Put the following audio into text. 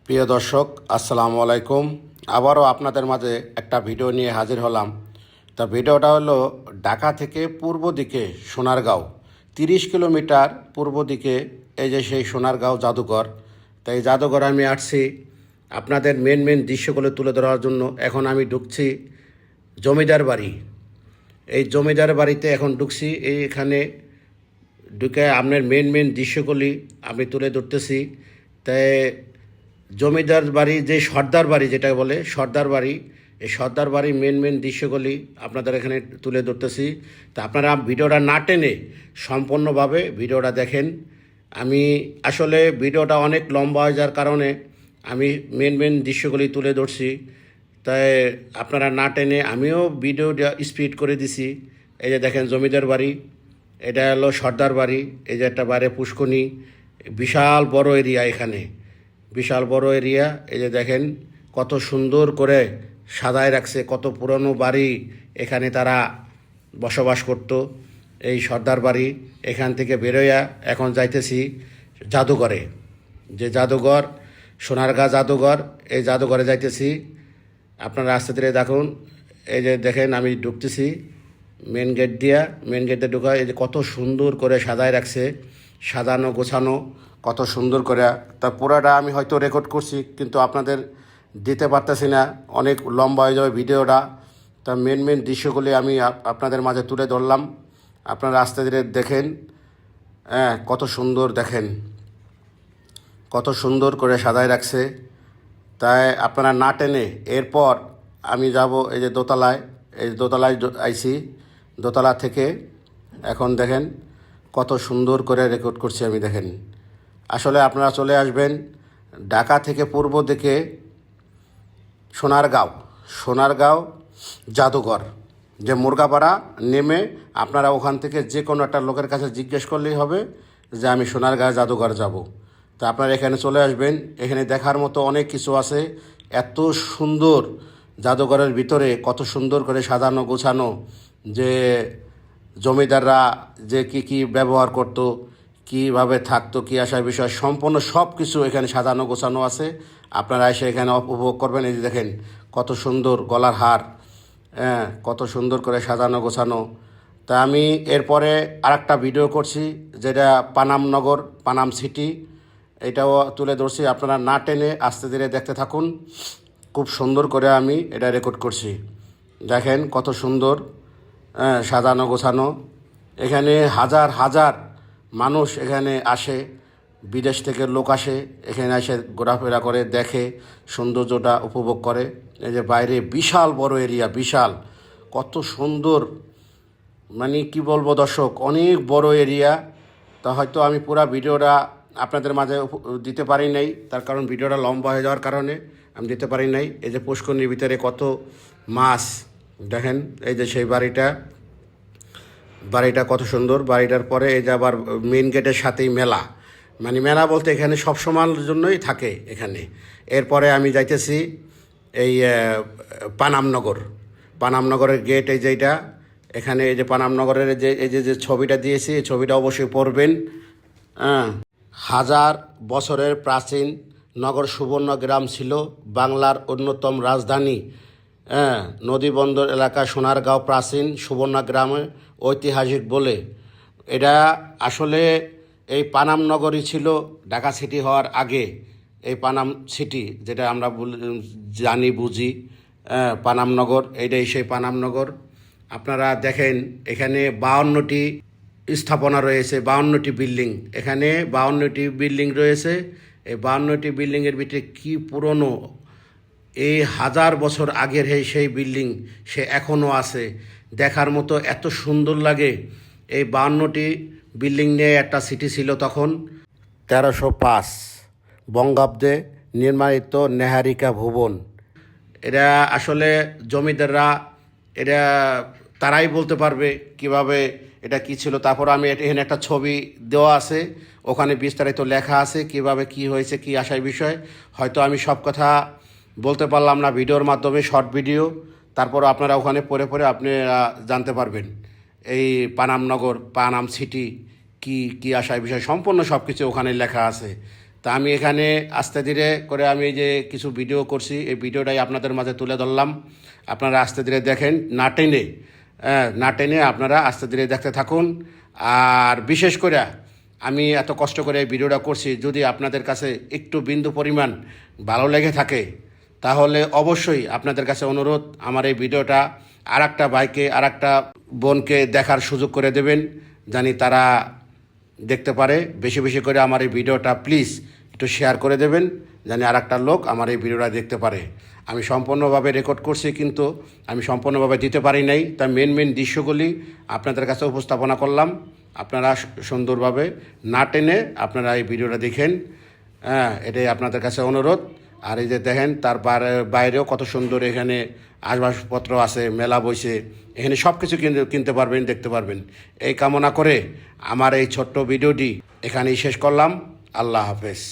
প্রিয় দর্শক, আসসালামু আলাইকুম। আবারও আপনাদের মাঝে একটা ভিডিও নিয়ে হাজির হলাম। তা ভিডিওটা হলো ঢাকা থেকে পূর্ব দিকে সোনারগাঁও, 30 কিলোমিটার পূর্ব দিকে এই যে সেই সোনারগাঁও জাদুঘর। তাই এই জাদুঘর আমি আসছি আপনাদের মেন দৃশ্যগুলো তুলে ধরার জন্য। এখন আমি ঢুকছি জমিদার বাড়ি। এই জমিদার বাড়িতে এখন ঢুকছি। এইখানে ঢুকে আপনার মেন দৃশ্যগুলি আমি তুলে ধরতেছি। তাই জমিদার বাড়ি যে সর্দার বাড়ি যেটা বলে সর্দার বাড়ি, এই সর্দার বাড়ির মেন দৃশ্যগুলি আপনাদের এখানে তুলে ধরতেছি। তা আপনারা ভিডিওটা না টেনে সম্পূর্ণভাবে ভিডিওটা দেখেন। আমি আসলে ভিডিওটা অনেক লম্বা হয়ে যাওয়ার কারণে আমি মেন দৃশ্যগুলি তুলে ধরছি। তাই আপনারা না টেনে আমিও ভিডিওটা স্পিড করে দিছি। এই যে দেখেন জমিদার বাড়ি, এটা হলো সর্দার বাড়ি। এই যে একটা বাইরে পুষ্করণী, বিশাল বড় এরিয়া, এখানে বিশাল বড় এরিয়া। এই যে দেখেন কত সুন্দর করে সাজায় রাখছে, কত পুরনো বাড়ি এখানে তারা বসবাস করত। এই সর্দার বাড়ি। এখান থেকে বেরোয়া এখন যাইতেছি জাদুঘরে, যে জাদুঘর সোনারগাঁ জাদুঘর, এই জাদুঘরে যাইতেছি। আপনারা আস্তে ধীরে দেখুন। এই যে দেখেন আমি ঢুকতেছি মেন গেট দিয়া। মেন গেটে ঢুকা এই যে কত সুন্দর করে সাজায় রাখছে, সাজানো গোছানো কত সুন্দর করে। তা পুরাটা আমি হয়তো রেকর্ড করছি, কিন্তু আপনাদের দিতে পারতেছি না, অনেক লম্বা হয়ে যাবে ভিডিওটা। তা মেন দৃশ্যগুলি আমি আপনাদের মাঝে তুলে ধরলাম। আপনারা আস্তে ধীরে দেখেন। হ্যাঁ, কত সুন্দর দেখেন, কত সুন্দর করে সাজায় রাখছে। তাই আপনারা না টেনে এরপর আমি যাব এই যে দোতলায়। এই দোতলায় আইছি, দোতলা থেকে এখন দেখেন কত সুন্দর করে রেকর্ড করছি আমি। দেখেন আসলে আপনারা চলে আসবেন ঢাকা থেকে পূর্ব দিকে সোনারগাঁও, সোনারগাঁও জাদুঘর, যে মুরগাপাড়া নেমে আপনারা ওখান থেকে যে কোনো একটা লোকের কাছে জিজ্ঞেস করলেই হবে যে আমি সোনারগাঁও জাদুঘর যাব। তা আপনারা এখানে চলে আসবেন। এখানে দেখার মতো অনেক কিছু আছে। এত সুন্দর জাদুঘরের ভিতরে কত সুন্দর করে সাজানো গোছানো, যে জমিদাররা যে কি ব্যবহার করত, কীভাবে থাকতো, কী আসার বিষয় সম্পূর্ণ সব কিছু এখানে সাজানো গোছানো আছে। আপনারা এসে এখানে উপভোগ করবেন। এই যে দেখেন কত সুন্দর গলার হার, হ্যাঁ, কত সুন্দর করে সাজানো গোছানো। তা আমি এরপরে আরেকটা ভিডিও করছি, যেটা পানামনগর, পানাম সিটি, এটাও তুলে ধরছি। আপনারা না টেনে আস্তে ধীরে দেখতে থাকুন। খুব সুন্দর করে আমি এটা রেকর্ড করছি। দেখেন কত সুন্দর সাজানো গোছানো। এখানে হাজার হাজার মানুষ এখানে আসে, বিদেশ থেকে লোক আসে, এখানে এসে ঘোরাফেরা করে, দেখে, সৌন্দর্যটা উপভোগ করে। এই যে বাইরে বিশাল বড় এরিয়া, বিশাল, কত সুন্দর, মানে কি বলবো দর্শক, অনেক বড় এরিয়া। তা হয়তো আমি পুরো ভিডিওটা আপনাদের মাঝে দিতে পারি নাই, তার কারণ ভিডিওটা লম্বা হয়ে যাওয়ার কারণে আমি দিতে পারি নাই। এই যে পুষ্করণীর ভিতরে কত মাছ দেখেন। এই যে সেই বাড়িটা, বাড়িটা কত সুন্দর। বাড়িটার পরে এই যে আবার মেন গেটের সাথেই মেলা, মানে মেলা বলতে এখানে সব সময়ের জন্যই থাকে এখানে। এরপরে আমি যাইতেছি এই পানামনগর, পানামনগরের গেট, এই যেটা এখানে, এই যে পানামনগরের যে এই যে ছবিটা দিয়েছি, এই ছবিটা অবশ্যই পড়বেন। হ্যাঁ, হাজার বছরের প্রাচীন নগর সুবর্ণগ্রাম ছিল বাংলার অন্যতম রাজধানী। হ্যাঁ, নদীবন্দর এলাকা সোনারগাঁও প্রাচীন সুবর্ণগ্রামে ঐতিহাসিক বলে। এটা আসলে এই পানাম নগরই ছিল ঢাকা সিটি হওয়ার আগে। এই পানাম সিটি যেটা আমরা জানি বুঝি, পানাম নগর, এইটাই সেই পানাম নগর। আপনারা দেখেন এখানে 52টি স্থাপনা রয়েছে, 52টি বিল্ডিং। এখানে 52টি বিল্ডিং রয়েছে। এই 52টি বিল্ডিংয়ের ভিতরে কি পুরনো, এই হাজার বছর আগের সেই বিল্ডিং, সে এখনও আছে, দেখার মতো এত সুন্দর লাগে। এই 52টি বিল্ডিং নিয়ে একটা সিটি ছিল তখন। 1305 বঙ্গাব্দে নির্মাণিত নেহারিকা ভুবন। এটা আসলে জমিদাররা, এটা তারাই বলতে পারবে কিভাবে এটা কি ছিল। তারপর আমি এখানে একটা ছবি দেওয়া আছে, ওখানে বিস্তারিত লেখা আছে কিভাবে কি হয়েছে, কি আসার বিষয়। হয়তো আমি সব কথা বলতে পারলাম না ভিডিওর মাধ্যমে, শর্ট ভিডিও। তারপর আপনারা ওখানে পড়ে আপনি জানতে পারবেন এই পানামনগর, পানাম সিটি কি কি আসার বিষয়, সম্পূর্ণ সব কিছু ওখানে লেখা আছে। তা আমি এখানে আস্তে ধীরে করে আমি যে কিছু ভিডিও করছি এই ভিডিওটাই আপনাদের মাঝে তুলে ধরলাম। আপনারা আস্তে ধীরে দেখেন, না টেনে আপনারা আস্তে ধীরে দেখতে থাকুন। আর বিশেষ করে আমি এত কষ্ট করে এই ভিডিওটা করছি, যদি আপনাদের কাছে একটু বিন্দু পরিমাণ ভালো লেগে থাকে তাহলে অবশ্যই আপনাদের কাছে অনুরোধ, আমার এই ভিডিওটা আর একটা ভাইকে আর একটা বোনকে দেখার সুযোগ করে দেবেন, জানি তারা দেখতে পারে। বেশি বেশি করে আমার এই ভিডিওটা প্লিজ একটু শেয়ার করে দেবেন, জানি আর একটা লোক আমার এই ভিডিওটা দেখতে পারে। আমি সম্পূর্ণভাবে রেকর্ড করছি, কিন্তু আমি সম্পূর্ণভাবে দিতে পারি নাই, তাই মেন দৃশ্যগুলি আপনাদের কাছে উপস্থাপনা করলাম। আপনারা সুন্দরভাবে না টেনে আপনারা এই ভিডিওটা দেখেন, এটাই আপনাদের কাছে অনুরোধ। আর এই যে দেখেন, তার বাইরেও কত সুন্দর এখানে আসবাবপত্র আছে, মেলা বইছে, এখানে সব কিছু কিনতে পারবেন, দেখতে পারবেন। এই কামনা করে আমার এই ছোট্ট ভিডিওটি এখানেই শেষ করলাম। আল্লাহ হাফেজ।